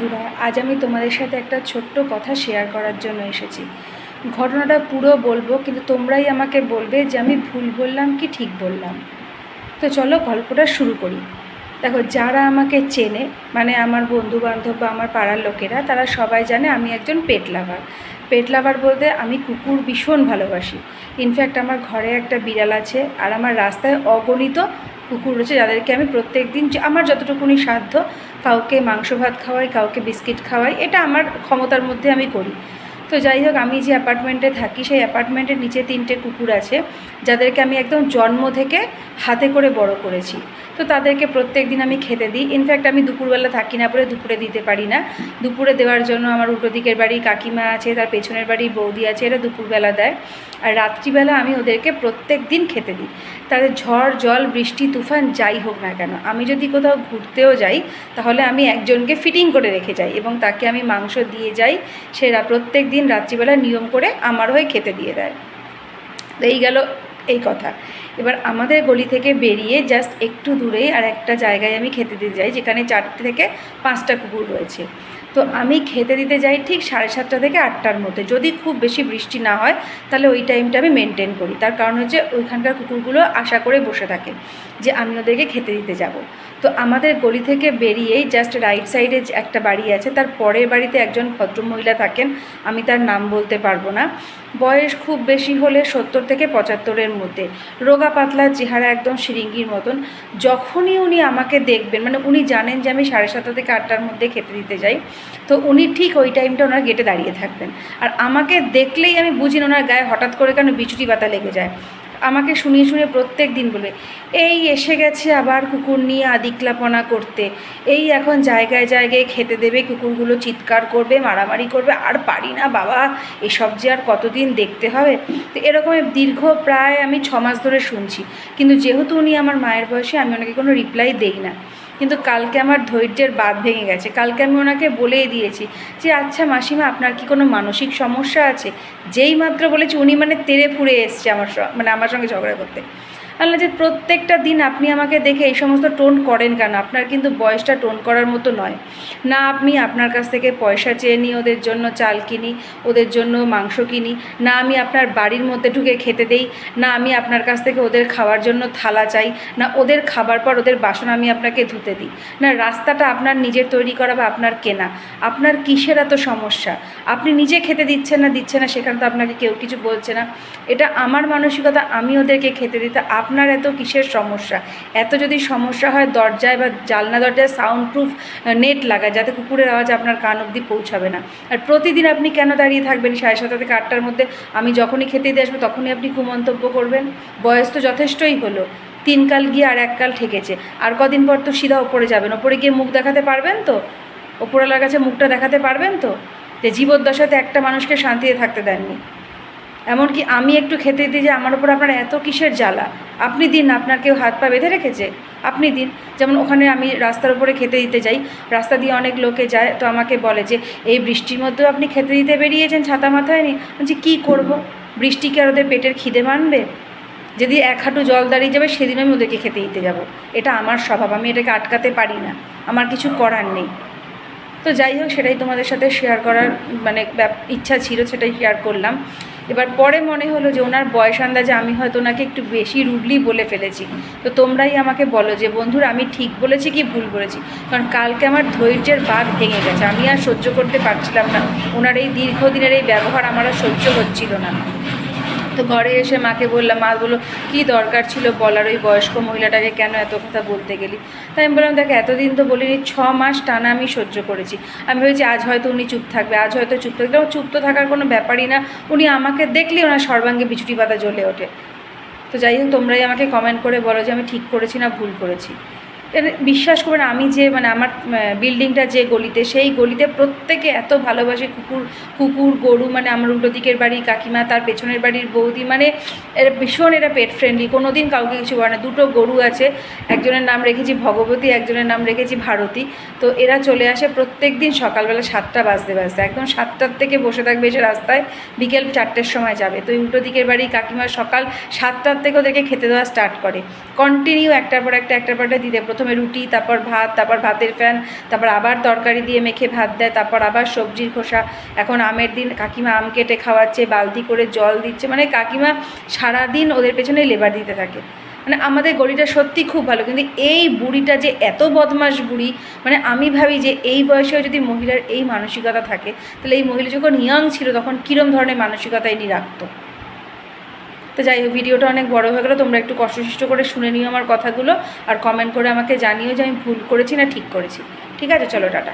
বন্ধুরা, আজ আমি তোমাদের সাথে একটা ছোট্ট কথা শেয়ার করার জন্য এসেছি। ঘটনাটা পুরো বলবো, কিন্তু তোমরাই আমাকে বলবে যে আমি ভুল বললাম কি ঠিক বললাম। তো চলো গল্পটা শুরু করি। দেখো, যারা আমাকে চেনে, মানে আমার বন্ধুবান্ধব বা আমার পাড়ার লোকেরা, তারা সবাই জানে আমি একজন পেট লাভার। পেট লাভার বলতে আমি কুকুর ভীষণ ভালোবাসি। ইনফ্যাক্ট আমার ঘরে একটা বিড়াল আছে, আর আমার রাস্তায় অগণিত কুকুর রয়েছে, যাদেরকে আমি প্রত্যেক দিন আমার যতটুকুনি সাধ্য কাউকে মাংস ভাত খাওয়াই, কাউকে বিস্কিট খাওয়াই, এটা আমার ক্ষমতার মধ্যে আমি করি। তো যাই হোক, আমি যে অ্যাপার্টমেন্টে থাকি সেই অ্যাপার্টমেন্টের নিচে 3টে কুকুর আছে, যাদেরকে আমি একদম জন্ম থেকে হাতে করে বড় করেছি। তো তাদেরকে প্রত্যেক দিন আমি খেতে দিই। ইনফ্যাক্ট আমি দুপুরবেলা থাকি না বলে দুপুরে দিতে পারি না। দুপুরে দেওয়ার জন্য আমার উল্টো দিকের বাড়ির কাকিমা আছে, তার পেছনের বাড়ির বৌদি আছে, এরা দুপুরবেলা দেয়। আর রাত্রিবেলা আমি ওদেরকে প্রত্যেক দিন খেতে দিই। তাদের ঝড় জল বৃষ্টি তুফান যাই হোক না কেন, আমি যদি কোথাও ঘুরতেও যাই তাহলে আমি একজনকে ফিটিং করে রেখে যাই এবং তাকে আমি মাংস দিয়ে যাই। সেরা প্রত্যেক দিন রাত্রিবেলা নিয়ম করে আমার হয়ে খেতে দিয়ে দেয়। এই গেল এই কথা। এবার আমাদের গলি থেকে বেরিয়ে জাস্ট একটু দূরেই আর একটা জায়গায় আমি খেতে দিতে যাই, যেখানে 4টে থেকে 5টা কুকুর রয়েছে। তো আমি খেতে দিতে যাই ঠিক 7:30 থেকে 8টার মধ্যে। যদি খুব বেশি বৃষ্টি না হয় তাহলে ওই টাইমটা আমি মেনটেন করি। তার কারণ হচ্ছে ওইখানকার কুকুরগুলো আশা করে বসে থাকে যে আমি ওদেরকে খেতে দিতে যাব। তো আমাদের গলি থেকে বেরিয়েই জাস্ট রাইট সাইডে একটা বাড়ি আছে, তার পরের বাড়িতে একজন ভদ্রমহিলা থাকেন, আমি তার নাম বলতে পারবো না। বয়স খুব বেশি হলে 70 থেকে 75-এর মধ্যে, রোগা পাতলা চেহারা, একদম শিরিঙ্গির মতন। যখনই উনি আমাকে দেখবেন, মানে উনি জানেন যে আমি 7:30 থেকে 8টার মধ্যে খেতে দিতে যাই, তো উনি ঠিক ওই টাইমটা ওনার গেটে দাঁড়িয়ে থাকবেন। আর আমাকে দেখলেই আমি বুঝি ওনার গায়ে হঠাৎ করে কেন বিচুটি পাতা লেগে যায়। আমাকে শুনিয়ে শুনিয়ে প্রত্যেক দিন বলবে, এই এসে গেছে আবার কুকুর নিয়ে আদিক্লাপনা করতে, এই এখন জায়গায় জায়গায় খেতে দেবে, কুকুরগুলো চিৎকার করবে, মারামারি করবে, আর পারি না বাবা, এসব যে আর কতদিন দেখতে হবে। তো এরকম দীর্ঘ প্রায় আমি 6 মাস ধরে শুনছি। কিন্তু যেহেতু উনি আমার মায়ের বয়সে, আমি ওনাকে কোনো রিপ্লাই দেই না। কিন্তু কালকে আমার ধৈর্যের বাঁধ ভেঙে গেছে। কালকে আমি ওনাকে বলেই দিয়েছি যে আচ্ছা মাসিমা, আপনার কি কোনো মানসিক সমস্যা আছে? যেই মাত্র বলেছি উনি তেড়ে ফুঁড়ে এসছে আমার সঙ্গে ঝগড়া করতে। আল্লাহ, যে প্রত্যেকটা দিন আপনি আমাকে দেখে এই সমস্ত টোন করেন কেন? আপনার কিন্তু বয়সটা টোন করার মতো নয়। না আমি আপনার কাছ থেকে পয়সা চেয়ে নিই, ওদের জন্য চাল কিনি, ওদের জন্য মাংস কিনি, না আমি আপনার বাড়ির মধ্যে ঢুকে খেতে দেই, না আমি আপনার কাছ থেকে ওদের খাওয়ার জন্য থালা চাই, না ওদের খাবার পর ওদের বাসন আমি আপনাকে ধুতে দিই, না রাস্তাটা আপনার নিজের তৈরি করা বা আপনার কেনা। আপনার কিসের এত সমস্যা? আপনি নিজে খেতে দিচ্ছেন না সেখানে তো আপনাকে কেউ কিছু বলছে না। এটা আমার মানসিকতা, আমি ওদেরকে খেতে দিতে, আপনার এত কিসের সমস্যা? এত যদি সমস্যা হয়, দরজায় বা জানলা দরজায় সাউন্ড প্রুফ নেট লাগায়, যাতে কুকুরের আওয়াজ আপনার কান অবধি পৌঁছাবে না। আর প্রতিদিন আপনি কেন দাঁড়িয়ে থাকবেন 7:30 থেকে 8টার মধ্যে? আমি যখনই খেতে দিয়ে আসবো তখনই আপনি কুমন্তব্য করবেন? বয়স তো যথেষ্টই হলো, 3 কাল গিয়ে আর 1 কাল ঠেকেছে। আর কদিন পর তো সিধা ওপরে যাবেন, ওপরে গিয়ে মুখ দেখাতে পারবেন তো? ওপরওয়ালার কাছে মুখটা দেখাতে পারবেন তো যে জীবদ্দশাতে একটা মানুষকে শান্তিতে থাকতে দেননি? এমনকি আমি একটু খেতে দিতে যে আমার উপর আপনার এত কিসের জ্বালা? আপনি দিন, আপনার কেউ হাত পা বেঁধে রেখেছে? আপনি দিন। যেমন ওখানে আমি রাস্তার উপরে খেতে দিতে যাই, রাস্তা দিয়ে অনেক লোকে যায়, তো আমাকে বলে যে এই বৃষ্টির মধ্যেও আপনি খেতে দিতে বেরিয়েছেন, ছাতা মাথায় নিয়ে। বলছি কী করবো, বৃষ্টি কি আর ওদের পেটের খিদে মানবে? যদি 1 হাঁটু জল দাঁড়িয়ে যাবে সেদিন আমি ওদেরকে খেতে দিতে যাব। এটা আমার স্বভাব, আমি এটাকে আটকাতে পারি না, আমার কিছু করার নেই। তো যাই হোক, সেটাই তোমাদের সাথে শেয়ার করার ইচ্ছা ছিল, সেটাই শেয়ার করলাম। এবার পরে মনে হলো যে ওনার বয়স আন্দাজে আমি হয়তো ওনাকে একটু বেশি রুডলি বলে ফেলেছি। তো তোমরাই আমাকে বলো যে বন্ধুরা, আমি ঠিক বলেছি কি ভুল বলেছি? কারণ কালকে আমার ধৈর্যের বাঁধ ভেঙে গেছে, আমি আর সহ্য করতে পারছিলাম না। ওনার এই দীর্ঘদিনের এই ব্যবহার আমার আর সহ্য হচ্ছিল না। তো ঘরে এসে মাকে বললাম, মা বললো কী দরকার ছিল বলার, ওই বয়স্ক মহিলাটাকে কেন এত কথা বলতে গেলি? তাই আমি বললাম, দেখো এতদিন তো বলিনি, 6 মাস টানা আমি সহ্য করেছি। আমি ভেবেছি আজ হয়তো উনি চুপ থাকবে, আজ হয়তো চুপ থাকবে। চুপ তো থাকার কোনো ব্যাপারই না। উনি আমাকে দেখলে ওনার সর্বাঙ্গে বিচুটি পাতা জ্বলে ওঠে। তো যাই হোক, তোমরাই আমাকে কমেন্ট করে বলো যে আমি ঠিক করেছি না ভুল করেছি। বিশ্বাস করবেন, আমি যে আমার বিল্ডিংটা যে গলিতে, সেই গলিতে প্রত্যেকে এত ভালোবাসে কুকুর গরু। আমার উল্টো দিকের বাড়ির কাকিমা, তার পেছনের বাড়ির বৌদি, এরা ভীষণ, এরা পেট ফ্রেন্ডলি, কোনো দিন কাউকে কিছু বলে না। 2টো গরু আছে, একজনের নাম রেখেছি ভগবতী, একজনের নাম রেখেছি ভারতী। তো এরা চলে আসে প্রত্যেক দিন সকালবেলা 7টা বাজতে একদম 7টার থেকে বসে থাকবে এসে রাস্তায়, বিকেল 4টের সময় যাবে। তো উল্টো দিকের বাড়ির কাকিমা সকাল 7টার থেকে ওদেরকে খেতে দেওয়া স্টার্ট করে, কন্টিনিউ একটার পর একটা দিতে। প্রথমে প্রথমে রুটি, তারপর ভাত, তারপর ভাতের ফ্যান, তারপর আবার তরকারি দিয়ে মেখে ভাত দেয়, তারপর আবার সবজির খোসা। এখন আমের দিন কাকিমা আম কেটে খাওয়াচ্ছে, বালতি করে জল দিচ্ছে, মানে কাকিমা সারাদিন ওদের পেছনে লেবার দিতে থাকে। মানে আমাদের গলিটা সত্যি খুব ভালো, কিন্তু এই বুড়িটা যে এত বদমাশ বুড়ি, মানে আমি ভাবি যে এই বয়সেও যদি মহিলার এই মানসিকতা থাকে, তাহলে এই মহিলা যখন ইয়াং ছিল তখন কীরম ধরনের মানসিকতা ইনি রাখতো। তো যাই হোক, ভিডিওটা অনেক বড় হয়ে গেলো, তোমরা একটু কষ্ট করে শুনে নিও আমার কথাগুলো, আর কমেন্ট করে আমাকে জানিও যে আমি ভুল করেছি না ঠিক করেছি। ঠিক আছে, চলো টাটা।